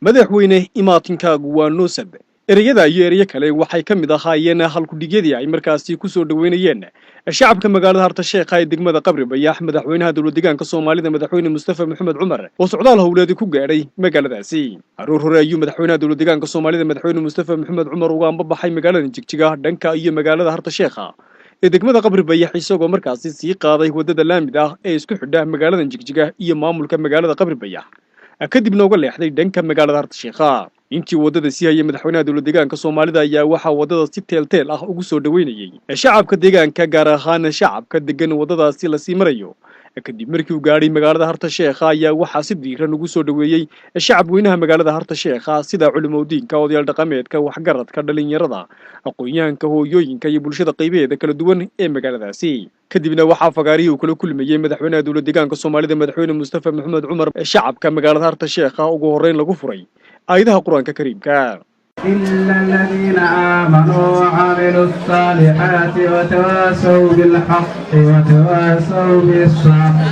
madaxweyne imaatinkagu waa noosab ereyada iyo ereyo kale waxay ka mid ahaayeen halkudhigyadii ay markaasi ku soo dhaweynayeen shacabka magaalada Harta Sheekh ee degmada Qabri Bayax madaxweynaha dowladda deegaanka Soomaalida madaxweyne Mustafa Maxamed Cumar oo socdaal hawleed ku gaaray magaaladaasi aroor hore ayuu madaxweynaha dowladda deegaanka Soomaalida madaxweyne Mustafa Maxamed Cumar uga ambabaxay magaalada Jigjiga dhanka iyo magaalada Harta Sheekh ee degmada Qabri Bayax isagoo markaasi sii qaaday wadada laamid ah ee isku xidha magaalada Jigjiga iyo maamulka magaalada Qabri Bayax kadibna uga leexday dhanka magaalada Harta Sheekh intii wadada si hayay madaxweynaha dowladda deegaanka Soomaalida ayaa waxa wadada si teel ah ugu soo dhaweynayay shacabka deegaanka gaar ahaan shacabka degan wadadaasi la sii marayo kadib markii uu gaaray magaalada Harta Sheekh ayaa waxa si diiran ugu soo dhaweeyay shacab weynaha magaalada Harta Sheekh sida culimooyinka odayaal dhaqameedka waxgaradka dhalinyarada aqoonyahanka hooyooyinka iyo bulshada qaybaheeda kala duwan ee magaaladaasi kadibna waxa fagaariyo uu kala kulmayay madaxweynaha dowladda deegaanka Soomaalida madaxweyne Mustafa Maxamed Cumar shacabka magaalada Harta Sheekh ugu horeyn lagu furay آيدها القرآن الكريم إلا الذين آمنوا وعملوا الصالحات وتواصوا بالحق وتواصوا بالصبر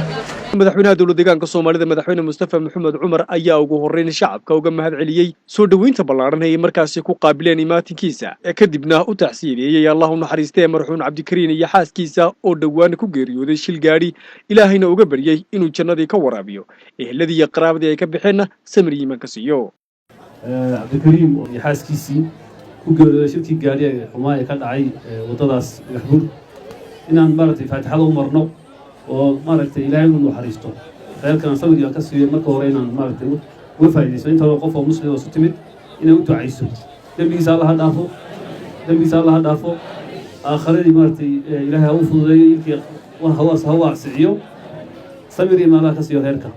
madaxweynaha dowladda deegaanka Soomaalida madaxweyne Mustafa Maxamed Cumar ayaa ugu horeyn shacabka uga mahad celiyay soo dhaweynta ballaaran ee markaasi ku qaabileen imaatinkiisa kadibna u tacsiideeyay Allahu naxariistay marxuun Cabdikariin iyo xaaskiisa oo dhawaan ku geeriyooday shil gaari ilaahayna uga baryay inuu jannadii ka waraabiyo ehladii iyo qaraabadii ay ka bixeen samir iimaan ka siiyo Cabdikariim iyo xaaskiisii ku geeriyooday shilkii gaari xumaa ee ka dhacay wadadaas Gaxbuur inaan maartay faatixada u marno oo maartay ilaahay uu naxariisto reerkan sawirka ka siiyay marka hore inaan maartay uga faa'iideysto inta qof oo muslim oo soo timid inay u ducayso dambigiisa Allah dhaafo aakhiradii maartay ilaahay uu fududeeyo ilkii wax hawaas hawaasiyo samir iyo Allah ka siiyo reerka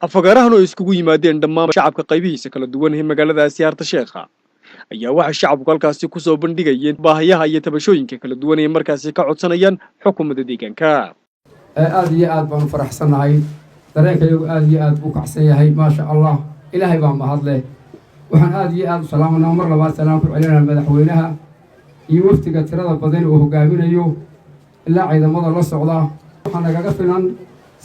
afagaarahan oo iskugu yimaadeen dhammaan shacabka qaybihiisa kala duwan ee magaaladaasi Harta Sheekh ayaa waxa shacabku halkaasi ku soo bandhigayeen baahiyaha iyo tabashooyinka kala duwan ee markaasi ka codsanayaan xukuumadda deegaanka aad iyo aad baan faraxsanahay dareenkayo aad iyo aad u kacsan yahay ma sha Allah ilaahay baa mahadle waxaan aad iyo aad u salaamanaa mar labaad salaam ku celinaa madaxweynaha iyo waftiga tirada badan oo hogaaminayo ilaa ciidamada la socda waxaan nagaga filan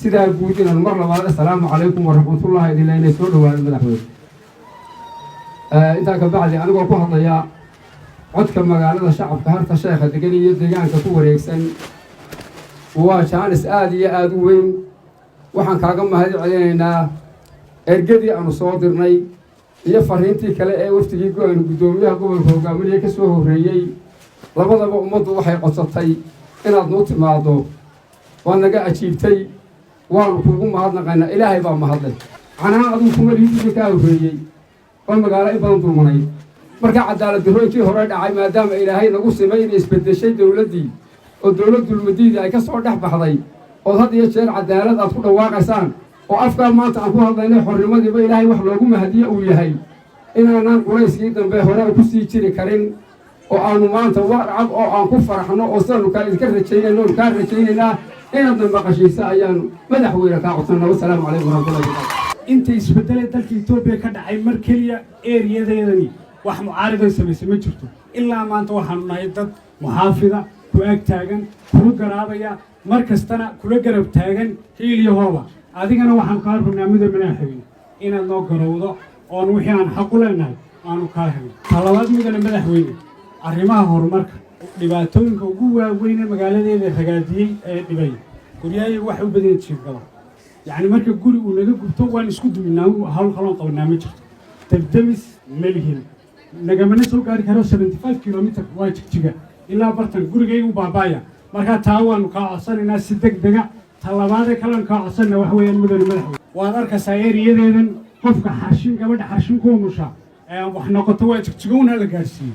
sidaa guud inaan mar labaad assalaamu calaykum waraxmatullaahi ilaahay soo dhawaado madaxweyne inta ka bacdi anigoo ku hadlaya codka magaalada shacabka Harta Sheekh degan iyo deegaanka ku wareegsan waa jaanis aad iyo aad u weyn waxaan kaaga mahad celinaynaa ergadii aanu soo dirnay iyo fariintii kale ee waftigii gudoomiyaha gobolka hogaaminaya ka soo horeeyay labadaba ummaddu waxay codsatay inaad noo timaado waa naga ajiibtay waanu kuugu mahadnaqaynaa ilaahay baa mahadlay canaa aduu kuma liidii ka horeeyay oo magaalo in badan dulmanay marka cadaalad darooyinkii hore dhacay maadaama ilaahay nagu simay in isbedeshay dawladdii oo dawlad dulmadiidii ay ka soo dhex baxday oo had iyo jeer cadaalad aad ku dhawaaqaysaan oo afkaa maanta aan ku hadlaynay xornimadiiba ilaahay wax loogu mahadiye uu yahay inaanaan culayskii dambe hore ku sii jiri karin oo aanu maanta warcab oo aan ku faraxno oo sidaanu kaa idinka rajaynayno oo kaa rajaynaynaa inaad nambaqashiisa ayaanu madaxweyne kaa codsanaa wasalaamu calaykum waraxmatullahi wabarakaatu inta isbedelay dalka Itoobiya ka dhacay mar kaliya eeriyadeedani wax mucaaridan sameysay ma jirto ilaa maanta waxaanu nahay dad muxaafida ku ag taagan ku garaabaya mar kastana kula garab taagan hiiliyahooba adigana waxaan ka rabnaa madaxweyne inaad noo garowdo oo wixii aan xaq u leenahay aanu ka helno talabaad madaxweyne arrimaha horumarka dhibaatooyinka ugu waaweyn ee magaaladeeda ragaadiyay ee dhibay guryaha wax u badan jiifgala يعني marka guri uu naga gubto waan isku duminaa hawl qalon qabanaa ma jirto tabdamis malhin nagamana soo gaari karo 75 km waa Jigjiga ilaa bartan gurigaygu baabaaya marka taa waan ka codsanayna si degdeg ah talabaad kale ka codsanaa wax weeyaan madaxweyne waan arkaysaa eeriyadeedan qofka xashin gabadha xashin ku musha wax noqoto waa Jigjigoon hal gaarsiyo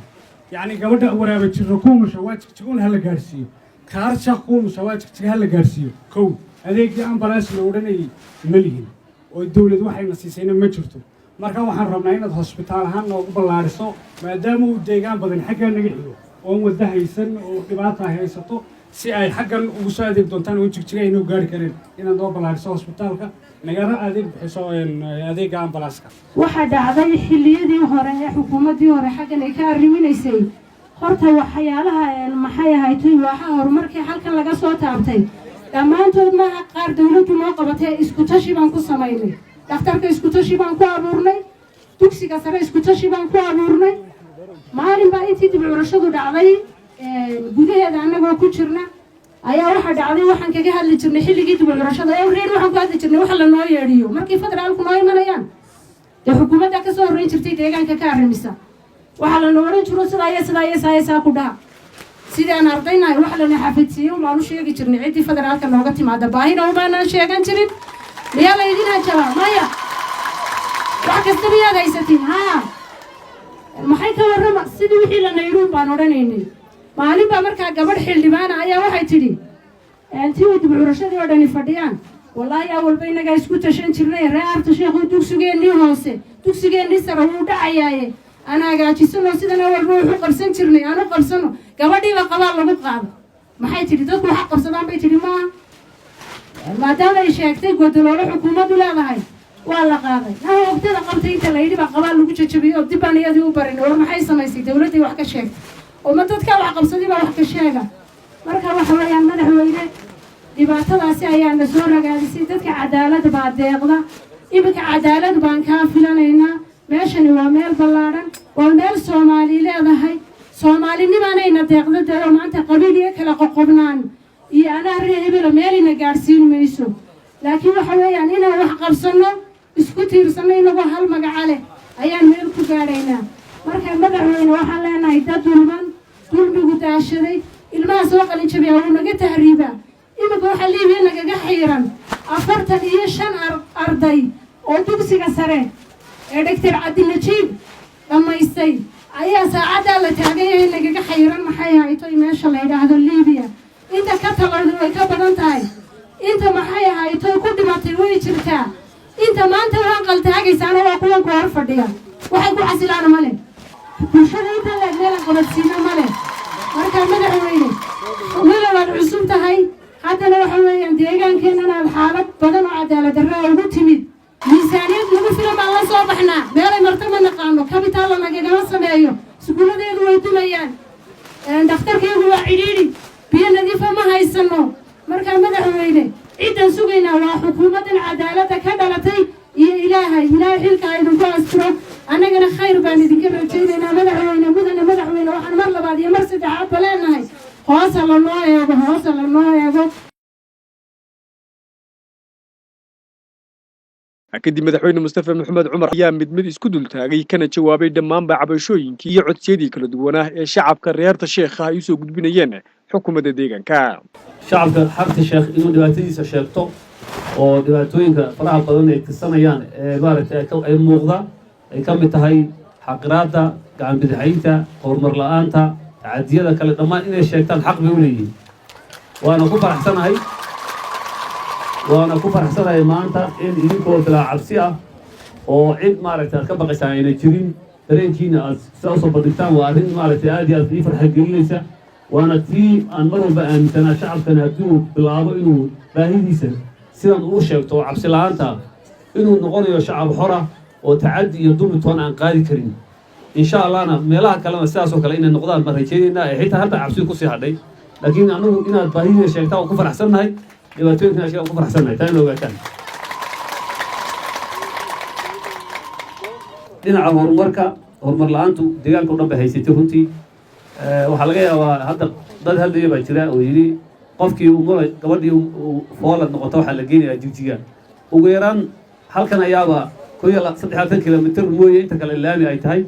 يعني gabadha waraaba jiro ku musha waa Jigjigoon hal gaarsiyo kaarsha ku musha waa Jigjiga hal gaarsiyo kow adeegii ambalaas loo oranayay malihin oo dawladdu waxay nasiisayna ma jirto marka waxaan rabnaa inaad hospitaal ahaan noogu ballaariso maadaama uu deegaan badan xagga naga xigo oo wada haysan oo dhibaato haysato si ay xaggan ugu soo adeeg doontaan oo Jigjiga inuu gaari kareen inaad noo ballaariso hospitaalka nagara adeeg bixiso adeega ambalaaska waxa dhacday xilliyadii hore ee xukuumadii hore xaggan ay ka arriminaysay horta waxyaalaha maxay ahayd waxa horumarkii halkan laga soo taabtay dhammaantood ma qaar dawladdu noo qabatay isku tashi baan ku samaynay dhakhtarka isku tashi baan ku abuurnay dugsiga sare isku tashi baan ku abuurnay maalin baa intii dib curashadu dhacday gudaheeda annagoo ku jirna ayaa waxaa dhacday waxaan kaga hadli jirnay xilligii dib curashada reer waxaan ku hadli jirnay waxa la noo yeedhiyo markii federaalku noo imanayaan dee xukuumadda ka soo horreyn jirtay deegaanka ka arrimisa waxaa la noo oran jiro sidaa ku dhaha sidaan ardaynahay waxa lana xafidsiiyey umaan u sheegi jirnay ciddii federaalka nooga timaada baahina umaanaan sheegan jirin miyaa laydin hajabaa maya wax kasta miyaad haysatiin haa maxay ka warrama sidii wixii la nayruun baan odhanaynay maalin baa markaa gabadh xildhibaana ayaa waxay tidhi tii dib curashadii oo dhani fadhiyaan wallaahi awalba innagaa isku tashan jirnay ree arta sheekhu dugsigeennii hoose dugsigeennii sare wuu dhacayaaye aan hagaajisano sidan awalba wuxuu qabsan jirnay aanu qabsano gabadhiiba qabaa lagu qaado maxay tidhi dadku waxa qabsadaan bay tidhi maaha maadaama ay sheegtay godoloolo xukuumaddu leedahay waa la qaaday naha ogtada qabtay inta layidhi baa qabaa lagu jajabiyey oo dib baan iyadii u barin war maxay samaysay dawladdii wax ka sheegtay oo ma dadkaa wax qabsadii baa wax ka sheega marka waxa weeyaan madaxweyne dhibaatadaasi ayaana soo ragaadisay dadka cadaalad baa deeqda iminka cadaalad baan kaa filanaynaa meeshani waa meel ballaadhan waa meel soomaali leedahay soomaalinimaanayna deeqda dee oo maanta qabiil iyo kala qoqobnaan iyo anaa ree hebela meelayna gaadhsiin mayso laakiin waxa weeyaan inaan wax qabsanno isku tiirsanno inagoo hal magaca leh ayaan meel ku gaadhaynaa marka madaxweyne waxaan leenahay dad dulman dulmigu daashaday ilmaha soo qalinjabiya wuu naga tahriibaa iminka waxaa liibiya nagaga xiiran 45 arday oo dugsiga sare ee dhagtar cabdinajiib dhammaystay ayaa saacaddaa la taagan yahay nagaga xiiran maxay haytoy meesha la yidhaahdo liibiya inta ka taladu way ka badan tahay inta maxay haytoy ku dhimatay way jirtaa inta maanta waan qaltaagaysaana waa kuwan ku hor fadhiya waxay ku xasilaana male bulshada inta leeg meelan qabadsiina male markaa madaxweyne weli waad cusub tahay haddana waxa weeyaan deegaankeennan aad xaalad badan oo cadaalad darraa ugu timid miisaaniyad lagu filan baan la soo baxnaa meelay marta ma naqaano kabitaalla nagagama sameeyo iskuuladeedu way dumayaan dhakhtarkeegu waa cidhiidhi biyo nadiifa ma haysano markaa madaxweyne ciddan sugaynaa waa xukuumaddan cadaaladda ka dhalatay iyo ilaahay xilka idinku asturo annagana khayr baan idinka rajaynaynaa madaxweyne madaxweyne waxaan mar labaad iyo mar saddexaadba leenahay hoosa lanoo eego kadib madaxweyne mustafa maxamed cumar ayaa mid isku dultaagay kana jawaabay dhammaanba cabashooyinkii iyo codsiyadii kala duwanaa ee shacabka reerta sheekha ay u soo gudbinayeen xukuumadda deegaanka shacabka xarta sheekh inuu dhibaatadiisa sheegto oo dhibaatooyinka faraha badan ay tirsanayaan ee maaragtay ay muuqda ay ka mid tahay xaqiraadda gacan bidixaynta horumar la'aanta cadiyada kale dhammaan inay sheegtaan xaq bay u leeyihiin waana ku faraxsanahay maanta in idinkoo bilaa cabsi ah oo cid maaragtay aad ka baqaysaan ayna jirin dareenkiina aad sidaa usoo bandhigtaan waa arrin maaragtay aad iyo aad ii farxad gelinaysa waana tii aan mar walba aaminsanaa shacabkana haddii uu bilaabo inuu baahidiisa sidan uu sheegto oo cabsi la'aanta inuu noqonayo shacab xora oo tacaddi iyo dulmi toon aan qaadi karin insha allahna meelaha kalena sidaas oo kale inay noqdaan baan rajaynaynaa ee xitaa hadda cabsidu kusii hadhay laakiin anagu inaad baahidiina sheegtaan oo ku faraxsannahay dhibaatooyinkan ashyaa ku faraxsannahay taa in ogaataan dhinaca horumar la'aantu deegaanka o dhan bay haysatay runtii waxaa laga yaabaa hadda dad hadlaya baa jira oo yidhi qofkii gabadhii foolad noqota waxaa la geenayaa jigjiga ugu yaraan halkan ayaaba 30 kilomitir mooye inta kale laami ay tahay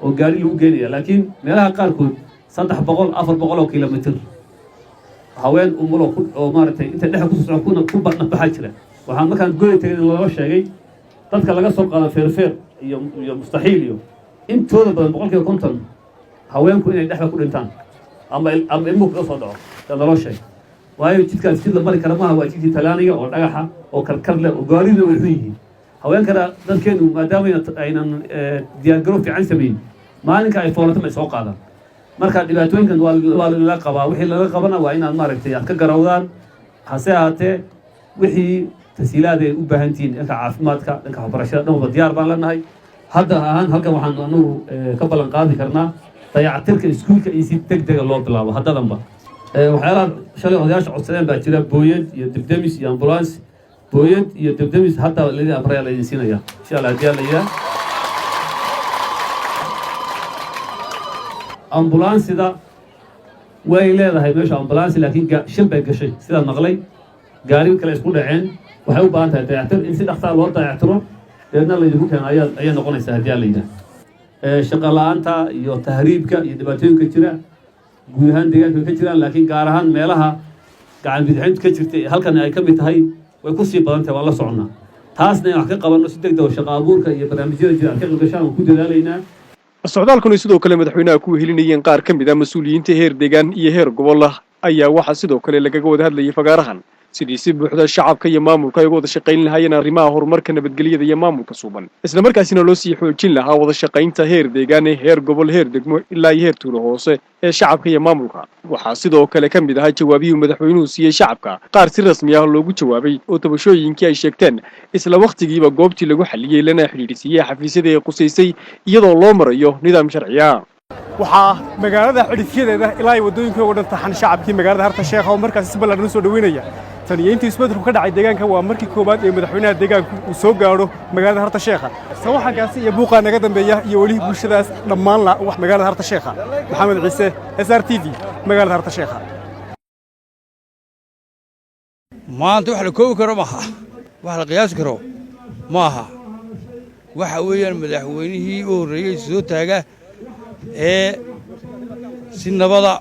oo gaari lagu geenaya laakiin meelaha qaarkood 300-400 oo kilomitir haween umulo oo maaragtay inta dhexe ku socon ku badnabaxa jira waxaan markaan gooy tagay loo sheegay dadka laga soo qaado feerfeer iyo mustaxiil iyo intooda badan 50% haweenku inay dhexda ku dhintaan ama ilmuhu kaga soo dhaco sida loo sheegay waayo jidkaas jid la mari kara maaha waa jidkii talaaniga oo dhagaxa oo karkar leh oo gaarida way xun yihiin haweenkana dadkeenu maadaama aynan diyaargarow fiican samayn maalinka ay foolato may soo qaadaan marka dhibaatooyinkan waa lala qabaa wixii lala qabana waa inaad maaragtay aad ka garawdaan hase ahaatee wixii tasiilaad ay u baahan tihiin dhanka caafimaadka dhanka waxbarashada dhanba diyaar baan leenahay hadda ahaan halkan waxaan anagu ka ballan qaadi karnaa dayactirka iskuulka iyo si degdega loo bilaabo haddadanba waxyaalaha shalay odayaasha codsadeen baa jira booyad iyo dibdemis iyo ambulance booyad iyo debdemis hadda lidin abraya la idin siinaya insha Allah haddii alla yidhaah ambulaansida way leedahay meesha ambulaansi laakiin shil bay gashay sidaan maqlay gaari kale isku dhaceen waxay u baahan tahay dayactir in si dhaqsaa loo dayactiro deedna laydinku keeno ayay noqonaysaa haddii alla yidhaah shaqo la'aanta iyo tahriibka iyo dhibaatooyinka jira guud ahaan deegaanka ka jiraan laakiin gaar ahaan meelaha gacan bidixinta ka jirta halkan ay ka mid tahay way ku sii badan tahay waan la soconnaa taasna in wax ka qabanno si degdeg shaqo abuurka iyo barnaamijyada jira ka qeybgashaan waan ku dadaalaynaa socdaalkuna sidoo kale madaxweynaha ku helinayeen qaar ka mid ah mas'uuliyiinta heer deegaan iyo heer gobol ayaa waxaa sidoo kale lagaga wada hadlayay fagaarahan sidii si buuxda shacabka iyo maamulka ay uga wada shaqayn lahaayeen arrimaha horumarka nabadgelyada iyo maamulka suuban isla markaasina loo sii xoojin lahaa wada shaqaynta heer deegaan heer gobol heer degmo ilaa iyo heer tuulo hoose ee shacabka iyo maamulka waxaa sidoo kale ka mid ahaa jawaabihii madaxweynuhu siiyey shacabka qaar si rasmi ah loogu jawaabay oo tabashooyinkii ay sheegteen isla wakhtigiiba goobtii lagu xalliyey lana xidhiidhsiiyey xafiisyada ee qusaysay iyadoo loo marayo nidaam sharciya waxaa magaalada xidhiidhyadeeda ilaa waddooyinka uga dhan taxan shacabkii magaalada harta sheekha oo markaasi si ballaaran soo dhaweynaya tan iyo intii isbeddelku ka dhacay deegaanka waa markii koowaad ee madaxweynaha deegaanku uu soo gaadho magaalada harta sheekha sawaxankaasi iyo buuqaa naga dambeeya iyo weli bulshadaas dhammaan la wax magaalada harta sheekha maxamed ciise SRTV magaalada harta sheekha maanta wax la koobi karo maaha wax la qiyaasi karo maaha waxa weeyaan madaxweynihii u horreeyey soo taaga ee si nabada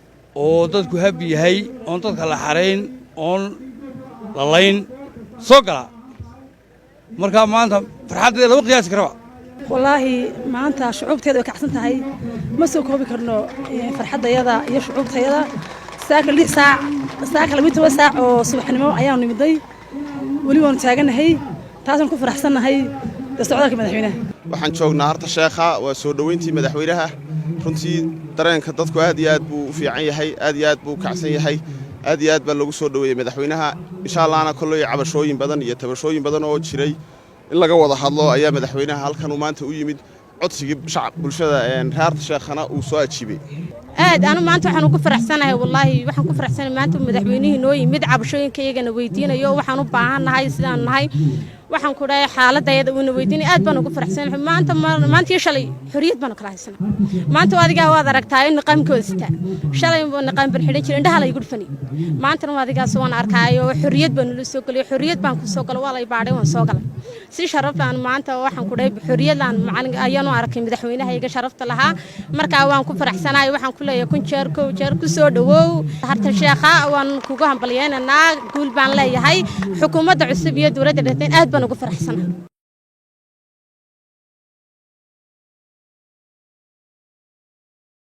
oo dadku habi yahay oon dadka la xarayn oon lalayn soo gala markaa maanta farxaddeeda lama qiyaasi karaba wallaahi maanta shucuubteeda way kacsan tahay ma soo koobi karno farxaddayada iyo shucuubtayada saaka 12 saac oo subaxnimo ayaanu nimiday weli waanu taaganahay taasaan ku faraxsannahay socdaalka madaxweynaha waxaan joognaa harta sheekha waa soo dhaweyntii madaxweynaha runtii dareenka dadku aad iyo aad buu u fiican yahay aad iyo aad buu u kacsan yahay aad iyo aad baa loogu soo dhaweeyey madaxweynaha insha allahna kolley cabashooyin badan iyo tabashooyin badan oo jiray in laga wada hadlo ayaa madaxweynaha halkan uu maanta u yimid codsigii shacab bulshada harta sheekhana uu soo ajiibay aad anu maanta waxaan ugu faraxsanahay wallaahi waxaan ku faraxsanahay maanta madaxweynihii noo yimid cabashooyinka iyagana weydiinayo waxaan u baahannahay sidaan nahay waxaan ku dhahay xaaladayada uuna weydiinay aad baan ugu faraxsanahay maanta shalay xorriyad baan kala haysanaa maanta adiga waad aragtaa in niqaamkooda sita shalay niqaam baan xidhan jiray indhaha la igu dhufani maanta adigaas waan arkaayo xorriyad baan la soo galay xorriyad baan ku soo galay waa la baadhay waan soo galay si sharaf aan maanta waxaan ku dhahay xorriyad aan macallin ayaan u arkay madaxweynaha iga sharafta lahaa marka waan ku faraxsanahay waxaan ku leeyahay kun jeer ku soo dhawow harta sheekha waan kugu hambalyeynaa guul baan leeyahay xukuumadda cusub iyo dawladda dhexdeed aad baan ugu faraxsanahay